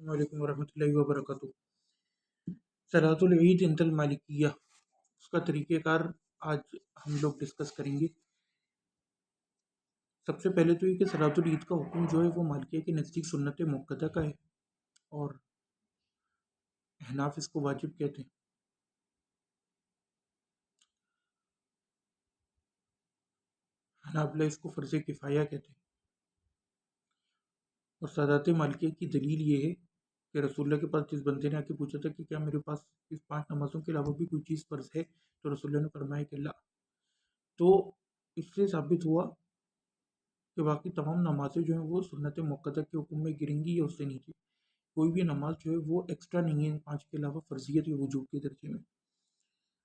वालेकुम वरहमतुल्लाहि वबरकातुहू। सलातुल ईद इंदल मालिकिया, उसका तरीक़ेकार आज हम लोग डिस्कस करेंगे। सबसे पहले तो ये कि सलातुल ईद का हुक्म जो है वो मालिकिया के नज़दीक सुन्नत मुक्कदा का है और अहनाफ इसको वाजिब कहते हैं। हनाबला इसको फ़र्ज़ किफ़ाया कहते हैं। और सादात मालिकिया की दलील ये है कि रसूलुल्लाह के पास जिस बंदे ने आके पूछा था कि क्या मेरे पास इस 5 नमाज़ों के अलावा भी कोई चीज़ फ़र्ज़ है, तो रसूलुल्लाह ने फरमाया कि ला। तो इससे साबित हुआ कि बाकी तमाम नमाज़ें जो हैं वो सुन्नत मुक्कदा के हुक्म में गिरेंगी या उससे नीचे। कोई भी नमाज जो है वो एक्स्ट्रा नहीं है इन 5 के अलावा फ़र्ज़ियत या वजूब के दर्जे में।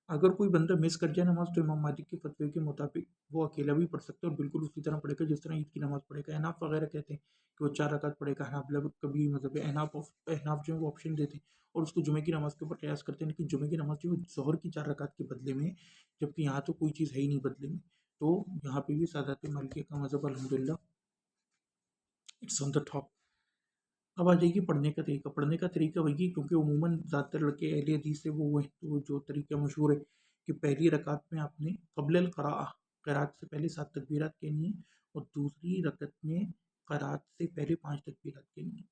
अगर कोई बंदा मिस कर जाए नमाज तो इमाम मालिक के फतवे के मुताबिक वो अकेला भी पढ़ सकता है और बिल्कुल उसी तरह पढ़ेगा जिस तरह ईद की नमाज पढ़ेगा। अहनाफ वगैरह कहते हैं कि वो 4 रकात पढ़ेगा। हनाबला कभी मतलब अहनाफ जो है वो ऑप्शन देते हैं और उसको जुमे की नमाज के ऊपर कयास करते हैं, लेकिन जुमे की नमाज जो है ज़ोहर की 4 रकात के बदले में है, जबकि यहाँ तो कोई चीज़ है ही नहीं बदले में। तो यहाँ पे भी सादात मालिकिया का मज़हब अल्हम्दुलिल्लाह इट्स ऑन द टॉप। अब आ जाएगी पढ़ने का तरीका। पढ़ने का तरीका वही, क्योंकि उमूमन ज़्यादातर लड़के अहले हदीस से वो हुए हैं, तो जो तरीका मशहूर है कि पहली रकात में आपने क़ब्ल क़राअत से पहले 7 तकबीरात कहनी है और दूसरी रकत में क़राअत से पहले 5 तकबीरात कहनी है।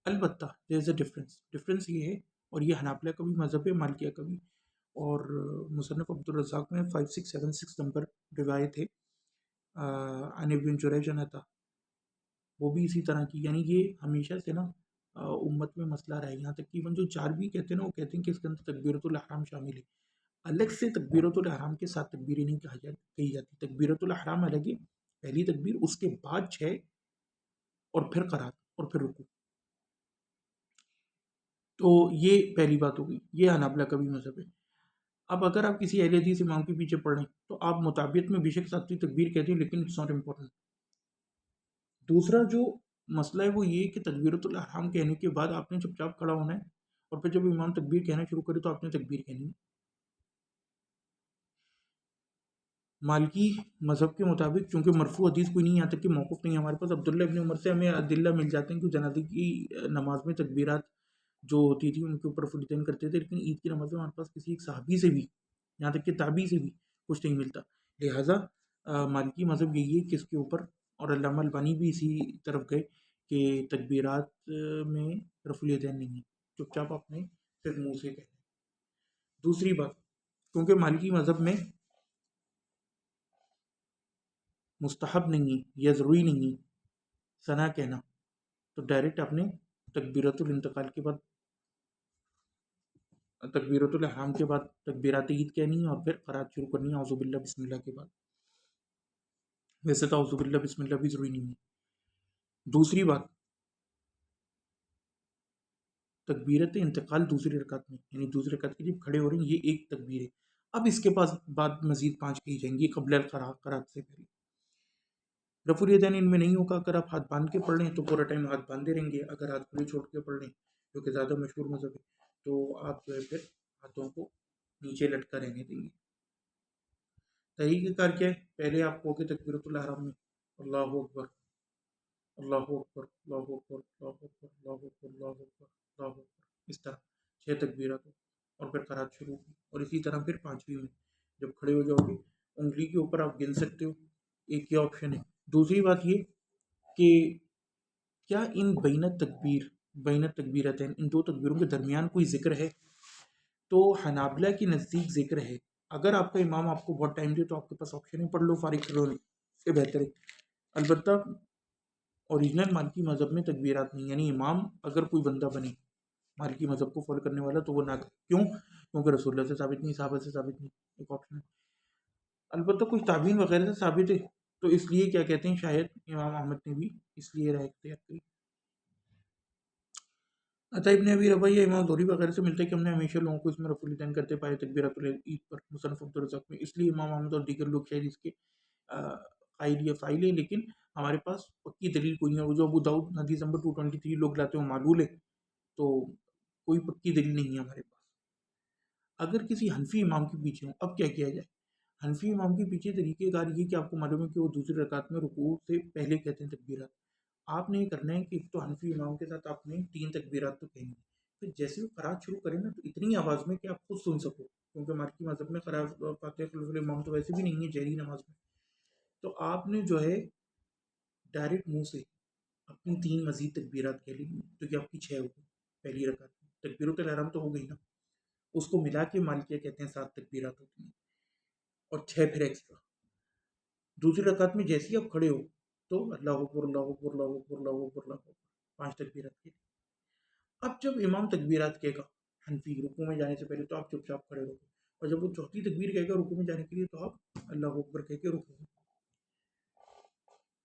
अलबत्ता देयर इज़ अ डिफरेंस ये है, और ये हनाबला का भी मज़हब है, मालिकिया का भी। और मुसन्नफ़ अब्दुर रज़्ज़ाक़ में 5676 नंबर रिवायत है अन इब्न जुरैज अनता, वो भी इसी तरह की। यानी ये हमेशा से ना उम्मत में मसला रहा है। यहाँ तक कि इवन जो 4 भी कहते हैं ना, वो कहते हैं कि इसके अंदर तकबीरतुल अहराम शामिल है। अलग से तकबीरतुल अहराम के साथ तकबीरें नहीं कही जाती। तकबीरतुल अहराम अलग है, पहली तकबीर, उसके बाद 6 और फिर क़रात और फिर रुकू। तो ये पहली बात हो गई। ये हनाबला का भी मज़हब है। अब अगर आप किसी अहले हदीस इमाम के पीछे पढ़ रहे हैं तो आप मुताबियत में बेशक सातवीं तकबीर कहते हैं, लेकिन इट्स नॉट इम्पोर्टेंट। दूसरा जो मसला है वो ये कि तकबीरतुल अहराम कहने के बाद आपने चुपचाप खड़ा होना है और फिर जब इमाम तकबीर कहना शुरू करे तो आपने तकबीर कहनी है। मालिकी मज़हब के मुताबिक चूँकि मरफ़ू हदीस कोई नहीं, यहाँ तक कि मौक़ूफ़ नहीं है हमारे पास, अब्दुल्लाह इब्न उमर से हमें अदिल्ला मिल जाते हैं कि जनाज़े की नमाज़ में तकबीरात जो होती थी उनके ऊपर रफ़ुल करते थे, लेकिन ईद की नमाज़ में हमारे पास किसी एक सहाबी से भी, यहाँ तक कि ताबी से भी कुछ नहीं मिलता। लिहाजा मालिकी मज़हब यही है कि इसके ऊपर, और अल्लामा अलबानी भी इसी तरफ गए कि तकबीरात में रफ़ुल नहीं है, चुपचाप आपने सिर्फ मुँह से कहना है। दूसरी बात, क्योंकि मालिकी मज़हब में मुस्तहब नहीं है या ज़रूरी नहीं है सना कहना, तो डायरेक्ट आपने तकबीरतुल इंतकाल के बाद, तकबीरतुल इहराम के बाद तकबीरात ईद कहनी है और फिर क़राअत शुरू करनी है औज़ु बिल्लाह बिस्मिल्लाह के बाद। वैसे तो औज़ु बिल्लाह बिस्मिल्लाह भी ज़रूरी नहीं है। दूसरी बात, तकबीरत इंतकाल दूसरी रकात में, यानी दूसरी रकात के जब खड़े हो रहे हैं, ये एक तकबीर है। अब इसके पास बाद मज़ीद 5 कही जाएंगी क़ब्ल क़राअत से पहले। रफ़ुल यदैन इनमें नहीं होगा। अगर आप हाथ बांध के पढ़ रहे हैं तो पूरा टाइम हाथ बांधे रहेंगे। अगर हाथ खुले छोड़ के पढ़ रहे हैं, जो कि ज़्यादा मशहूर मज़हब है, तो आप जो है फिर हाथों को नीचे लटका रहने देंगे। तरीक़ेकार क्या है? पहले आप कहोगे तकबीरतुल एहराम में अल्लाहु अकबर, अल्लाहु अकबर, अल्लाहु अकबर, अल्लाहु अकबर, अल्लाहु अकबर, अल्लाहु अकबर, अल्लाहु अकबर, इस तरह 6 तकबीरत हो और फिर क़राअत शुरू होगी। और इसी तरह फिर 5वीं में जब खड़े हो जाओगे, उँगली के ऊपर आप गिन सकते हो। एक ये ऑप्शन है। दूसरी बात ये कि क्या इन बैन तकबीरतैन, इन 2 तकबीरों के दरमियान कोई ज़िक्र है? तो हनाबला के नज़दीक ज़िक्र है। अगर आपका इमाम आपको बहुत टाइम दे तो आपके पास ऑप्शन है, पढ़ लो फ़ारिग रोने से बेहतर है। अलबत्ता ओरिजिनल मालिकी मज़हब में तकबीरात नहीं, यानी इमाम अगर कोई बंदा बने मालिकी मज़हब को फॉलो करने वाला तो वो ना करे। क्यों? क्योंकि रसूलुल्लाह से साबित नहीं, सहाबा से साबित नहीं। एक ऑप्शन है। अलबत्ता कुछ ताबीन वगैरह से साबित है, तो इसलिए क्या कहते हैं, शायद इमाम अहमद ने भी इसलिए राय इख्तियार की। अता इब्न अबी रबाह इमाम ज़ुहरी वगैरह से मिलता है कि हमने हमेशा लोगों को इसमें रफ़ुल यदैन करते पाए तकबीरतुल ईद पर, मुसन्नफ़ अब्दुर रज़्ज़ाक़ में, इसलिए इमाम अहमद और दीगर लोग शायद इसके क़ाइल या फ़ाइल हैं, लेकिन हमारे पास पक्की दलील कोई नहीं है। वो जो अबू दाऊद हदीस नंबर 223 लोग लाते हैं वो मालूल है, तो कोई पक्की दलील नहीं है हमारे पास। अगर किसी हनफी इमाम के पीछे हो, अब क्या किया जाए? हनफी इमाम के पीछे तरीक़ेकार ये कि आपको मालूम है कि वो दूसरी रकात में रुकू से पहले कहते हैं तकबीरत, آپ نے یہ کرنا ہے کہ ایک تو حنفی امام کے ساتھ آپ نے 3 تکبیرات تو کہیں گے، پھر جیسے وہ قرات شروع کریں نا تو اتنی آواز میں کہ آپ خود سن سکو، کیونکہ مالکی مذہب میں قرات فاتحہ خلف الامام تو ویسے بھی نہیں ہے جہری نماز میں، تو آپ نے جو ہے ڈائریکٹ منہ سے اپنی 3 مزید تکبیرات کہہ لی، کیونکہ آپ کی 6 ہو گئی پہلی رکعت میں، تکبیرۃ الحرام تو ہو گئی نا، اس کو ملا کے مالکیہ کہتے ہیں 7 تکبیرات ہوتی ہیں اور 6 پھر ایکسٹرا۔ دوسری رکعت میں جیسے ہی آپ کھڑے ہو تو اللہ اکبر اللہ اکبر اللہ اکبر اللہ اکبر اللہ اکبر، 5 تکبیرات کی۔ اب جب امام تکبیرات کہے گا حنفی رکوع میں جانے سے پہلے تو آپ چپ چاپ کھڑے رہو، اور جب وہ چوتھی تکبیر کہے گا رکوع میں جانے کے لیے تو آپ اللہ اکبر کہہ کے رکوع۔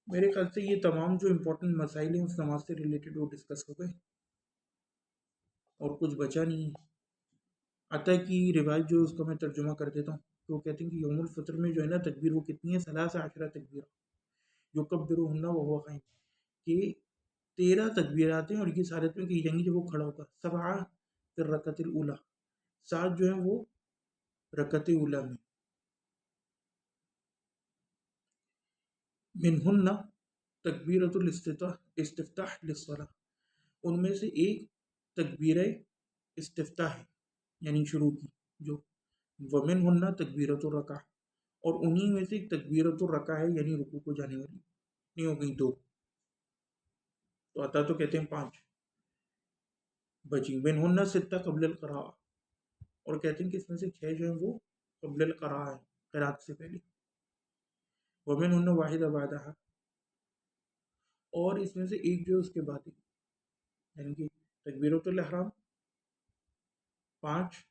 میرے خیال سے یہ تمام جو امپورٹنٹ مسائل ہیں اس نماز سے ریلیٹڈ وہ ڈسکس ہو گئے اور کچھ بچا نہیں ہے۔ عطا کی روایت جو اس کا میں ترجمہ کر دیتا ہوں، تو وہ کہتے ہیں کہ یوم الفطر میں جو ہے نا تکبیر وہ کتنی ہے، 13 تکبیر یکبرہن وہو قائم، کہ 13 تکبیرات ہیں، اور یہ سارت میں کہ یعنی جب وہ کھڑا ہوگا، 7 فی الرکعۃ الاولی، 7 جو ہیں وہ رکعت اولی میں، منہن تکبیرۃ الاستفتاح للصلاۃ، ان میں سے ایک تکبیر استفتاح ہے یعنی شروع کی، جو ومنہن تکبیرۃ الرکعہ، اور انہی میں سے ایک تکبیرۃ الرکعہ ہے یعنی رکوع کو جانے والی، نہیں ہو گئی 2، تو عطا تو کہتے ہیں 5 بچی، منہن 6 قبل القراءہ، اور کہتے ہیں کہ اس میں سے 6 جو ہیں وہ قبل القراءہ ہے، قرات سے پہلے، ومنہن واحدہ بعدہا، اور اس میں سے ایک جو ہے اس کے بعد ہے، یعنی کہ تکبیرۃ الاحرام 5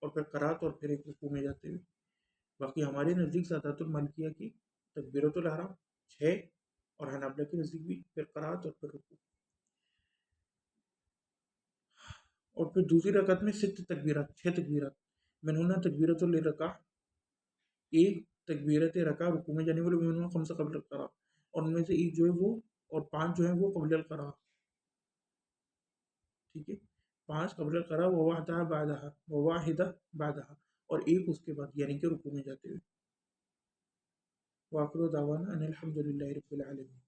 اور پھر قرات اور پھر ایک رکوع میں جاتے ہوئے۔ باقی ہمارے نزدیک سادات المالکیہ کی تکبیرۃ الحرام 6، اور حنابلہ کے نزدیک بھی پھر قرات اور پھر رکوع، اور پھر دوسری رکعت میں 6 تکبیرات، 6 تکبیرات، منہن تکبیرۃ الرکعہ، ایک تکبیرت رکعہ رکوع میں جانے والے، منہن 5 قبل القراء، اور ان میں سے ایک جو ہے وہ، اور 5 جو ہیں وہ قبل القراء، ٹھیک ہے، 5 قبل القراء وواحدہ بعدہا، اور ایک اس کے بعد یعنی کہ رکوع میں جاتے ہوئے۔ وآخر دعوانا ان الحمد للہ رب العالمین۔